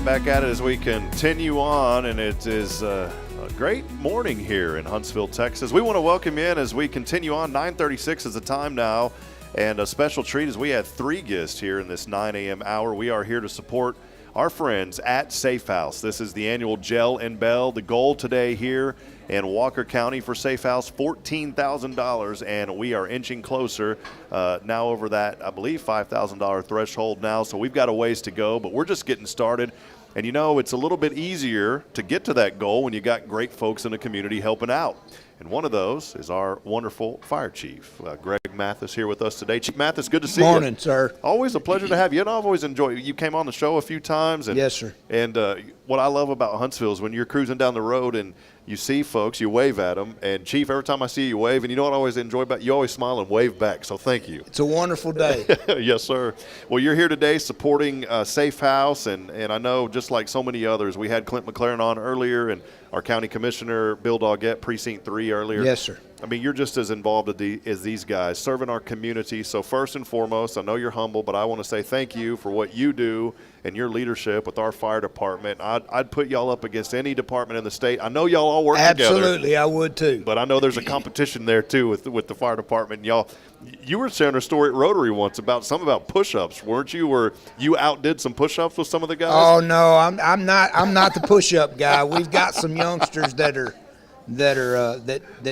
right back at it as we continue on, and it is a great morning here in Huntsville, Texas. We want to welcome you in as we continue on. 9:36 is the time now, and a special treat is we had 3 guests here in this 9 a.m. hour. We are here to support our friends at SAAFE. This is the annual Gel and Bell. The goal today here in Walker County for SAAFE, $14,000, and we are inching closer now over that, I believe, $5,000 threshold now. So we've got a ways to go, but we're just getting started. And you know, it's a little bit easier to get to that goal when you got great folks in the community helping out. And one of those is our wonderful fire chief, Greg Mathis, here with us today. Chief Mathis, good to see you. Morning, sir. Always a pleasure to have you. And I've always enjoyed you. You came on the show a few times. And, yes, sir. And what I love about Huntsville is when you're cruising down the road and you see folks, you wave at them. And, Chief, every time I see you wave, and you know what I always enjoy about you always smile and wave back. So thank you. It's a wonderful day. Yes, sir. Well, you're here today supporting SAAFE House. And I know just like so many others, we had Clint McLaren on earlier and our county commissioner, Bill Doggett, Precinct 3 earlier. Yes, sir. I mean, you're just as involved as these guys, serving our community. So first and foremost, I know you're humble, but I want to say thank you for what you do and your leadership with our fire department. I'd put y'all up against any department in the state. I know y'all all work together. Absolutely, I would too. But I know there's a competition there too with the fire department. Y'all, you were sharing a story at Rotary once about push-ups, weren't you? Where you outdid some push-ups with some of the guys? Oh no, I'm not the push-up guy. We've got some youngsters that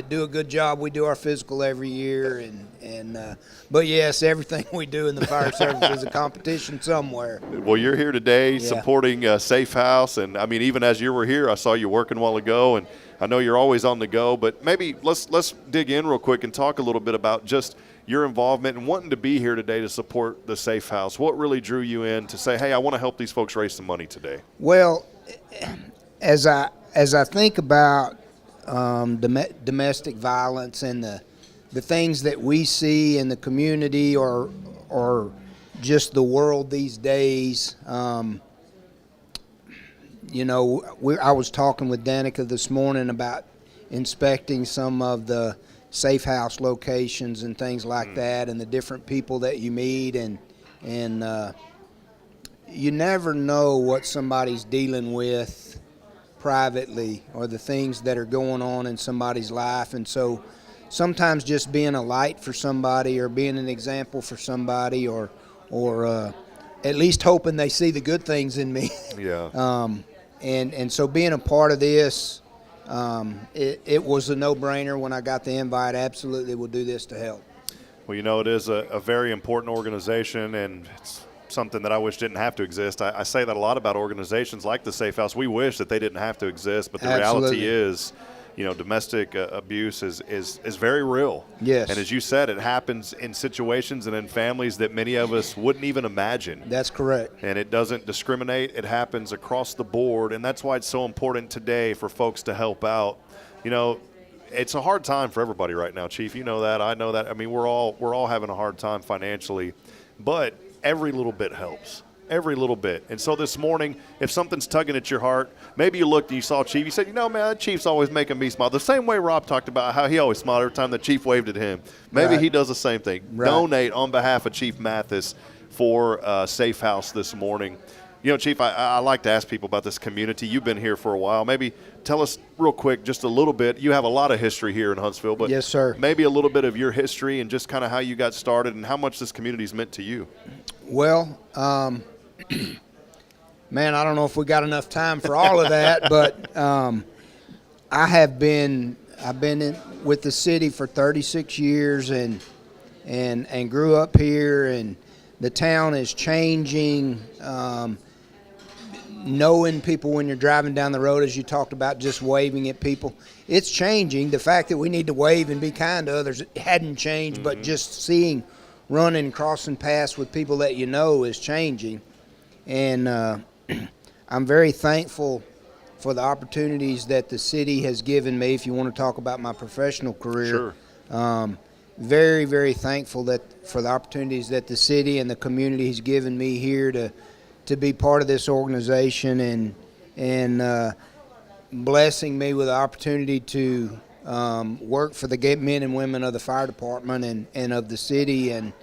do a good job. We do our physical every year, but yes, everything we do in the fire service is a competition somewhere. Well, you're here today supporting SAAFE House, and I mean, even as you were here, I saw you working a while ago, and I know you're always on the go. But maybe let's dig in real quick and talk a little bit about just your involvement and wanting to be here today to support the SAAFE House. What really drew you in to say, hey, I want to help these folks raise some money today? Well, as I think about domestic violence and the things that we see in the community or just the world these days. You know, I was talking with Danica this morning about inspecting some of the SAAFE House locations and things like that, and the different people that you meet, and you never know what somebody's dealing with privately or the things that are going on in somebody's life. And so sometimes just being a light for somebody or being an example for somebody or at least hoping they see the good things in me. Yeah. And so being a part of this, it was a no-brainer when I got the invite. Absolutely will do this to help. Well, you know, it is a very important organization, and it's something that I wish didn't have to exist. I say that a lot about organizations like the SAAFE House. We wish that they didn't have to exist, but the reality is, you know, domestic abuse is very real. Yes. And as you said, it happens in situations and in families that many of us wouldn't even imagine. That's correct. And it doesn't discriminate. It happens across the board, and that's why it's so important today for folks to help out. You know, it's a hard time for everybody right now, Chief. You know that. I know that. I mean, we're all having a hard time financially, but every little bit helps. Every little bit. And so this morning, if something's tugging at your heart, maybe you looked and you saw Chief. You said, you know, man, that Chief's always making me smile. The same way Rob talked about how he always smiled every time the Chief waved at him. Maybe he does the same thing. Right. Donate on behalf of Chief Mathis for SAAFE House this morning. You know, Chief, I like to ask people about this community. You've been here for a while. Maybe tell us real quick just a little bit. You have a lot of history here in Huntsville, but yes, sir. Maybe a little bit of your history and just kind of how you got started and how much this community's meant to you. Well, man, I don't know if we got enough time for all of that, but I've been with the city for 36 years and grew up here, and the town is changing. Knowing people when you're driving down the road, as you talked about, just waving at people, it's changing. The fact that we need to wave and be kind to others, it hadn't changed, but just seeing, running and crossing paths with people that you know is changing. And I'm very thankful for the opportunities that the city has given me. If you want to talk about my professional career, sure. Very, very thankful for the opportunities that the city and the community has given me here to be part of this organization and blessing me with the opportunity to work for the men and women of the fire department and of the city and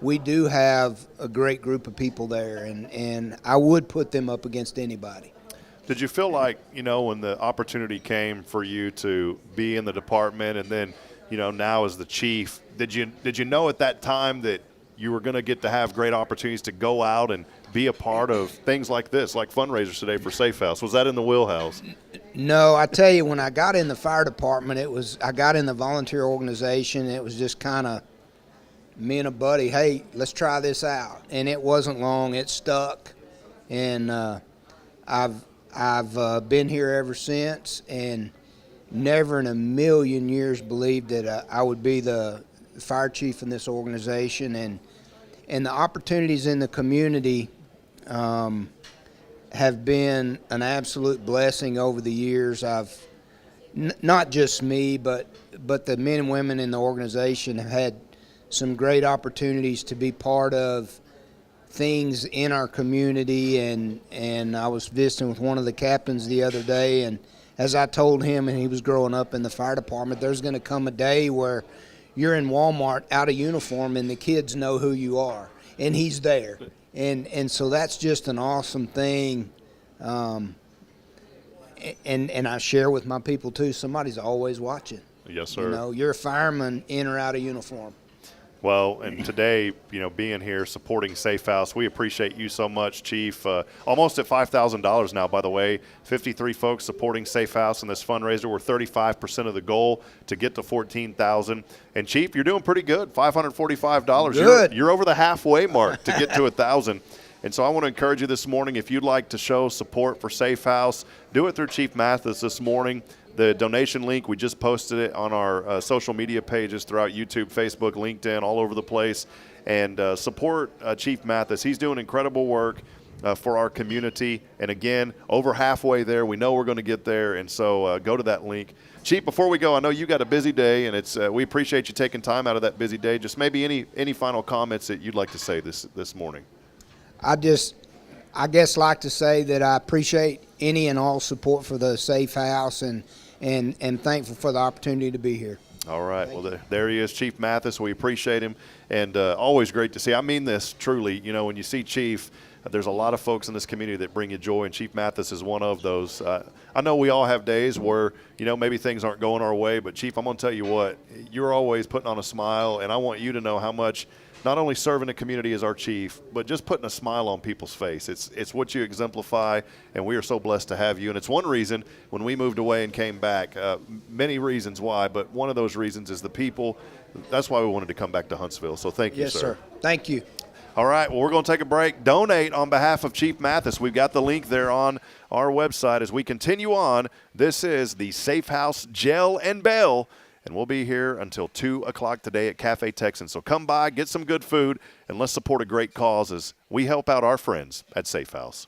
we do have a great group of people there, and I would put them up against anybody. Did you feel like, when the opportunity came for you to be in the department and then, now as the chief, did you know at that time that you were going to get to have great opportunities to go out and be a part of things like this, like fundraisers today for SAAFE? Was that in the wheelhouse? No, I tell you, when I got in the fire department, I got in the volunteer organization. It was just kind of me and a buddy, hey, let's try this out. And it wasn't long. It stuck. And I've been here ever since, and never in a million years believed that I would be the fire chief in this organization. And the opportunities in the community have been an absolute blessing over the years. Not just me, but the men and women in the organization have had some great opportunities to be part of things in our community, and I was visiting with one of the captains the other day, and as I told him, and he was growing up in the fire department, there's going to come a day where you're in Walmart out of uniform and the kids know who you are, and he's there. And so that's just an awesome thing. And I share with my people too, somebody's always watching. Yes, sir. You're a fireman in or out of uniform. Well, and today, being here supporting Safe House, we appreciate you so much, Chief. Almost at $5,000 now, by the way. 53 folks supporting Safe House in this fundraiser. We're 35% of the goal to get to $14,000. And Chief, you're doing pretty good. $545. Good. You're over the halfway mark to get to $1,000. And so I want to encourage you this morning, if you'd like to show support for Safe House, do it through Chief Mathis this morning. The donation link, we just posted it on our social media pages throughout YouTube, Facebook, LinkedIn, all over the place. And support Chief Mathis. He's doing incredible work for our community. And again, over halfway there. We know we're going to get there. And so go to that link. Chief, before we go, I know you got a busy day, and it's we appreciate you taking time out of that busy day. Just maybe any final comments that you'd like to say this morning. I guess like to say that I appreciate any and all support for the Safe House, and thankful for the opportunity to be here. All right. Well, there he is, Chief Mathis. We appreciate him, and always great to see. I mean this truly. When you see Chief, there's a lot of folks in this community that bring you joy, and Chief Mathis is one of those. I know we all have days where, maybe things aren't going our way, but Chief, I'm going to tell you what, you're always putting on a smile, and I want you to know how much not only serving the community as our chief, but just putting a smile on people's face. It's what you exemplify, and we are so blessed to have you. And it's one reason when we moved away and came back, many reasons why, but one of those reasons is the people. That's why we wanted to come back to Huntsville. So thank you, yes, sir. Thank you. All right, well, we're going to take a break. Donate on behalf of Chief Mathis. We've got the link there on our website. As we continue on, this is the Safe House Gel and Bell. And we'll be here until 2 o'clock today at Cafe Texan. So come by, get some good food, and let's support a great cause as we help out our friends at Safe House.